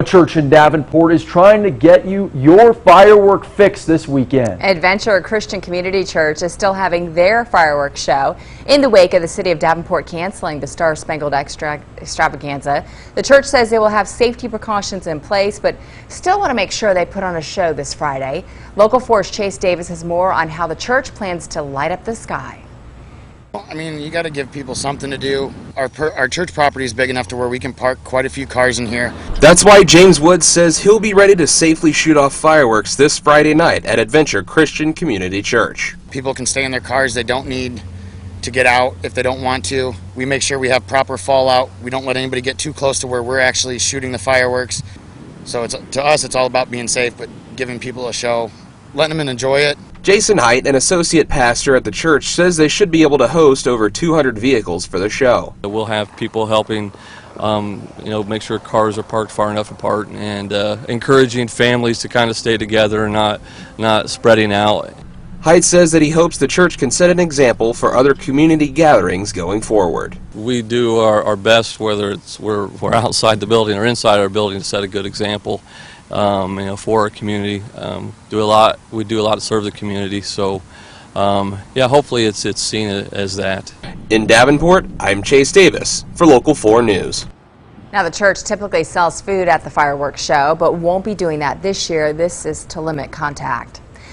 A church in Davenport is trying to get you your firework fix this weekend. Adventure Christian Community Church is still having their fireworks show in the wake of the city of Davenport canceling the Star Spangled Extravaganza. The church says they will have safety precautions in place, but still want to make sure they put on a show this Friday. Local 4's Chase Davis has more on how the church plans to light up the sky. I mean, you got to give people something to do. Our church property is big enough to where we can park quite a few cars in here. That's why James Woods says he'll be ready to safely shoot off fireworks this Friday night at Adventure Christian Community Church. People can stay in their cars. They don't need to get out if they don't want to. We make sure we have proper fallout. We don't let anybody get too close to where we're actually shooting the fireworks. So to us, it's all about being safe, but giving people a show, letting them enjoy it. Jason Height, an associate pastor at the church, says they should be able to host over 200 vehicles for the show. We'll have people helping, make sure cars are parked far enough apart and encouraging families to kind of stay together and not spreading out. Height says that he hopes the church can set an example for other community gatherings going forward. We do our best, whether we're outside the building or inside our building, to set a good example. For our community. We do a lot to serve the community, so hopefully it's seen as that. In Davenport, I'm Chase Davis for Local 4 News. Now, the church typically sells food at the fireworks show, but won't be doing that this year. This is to limit contact.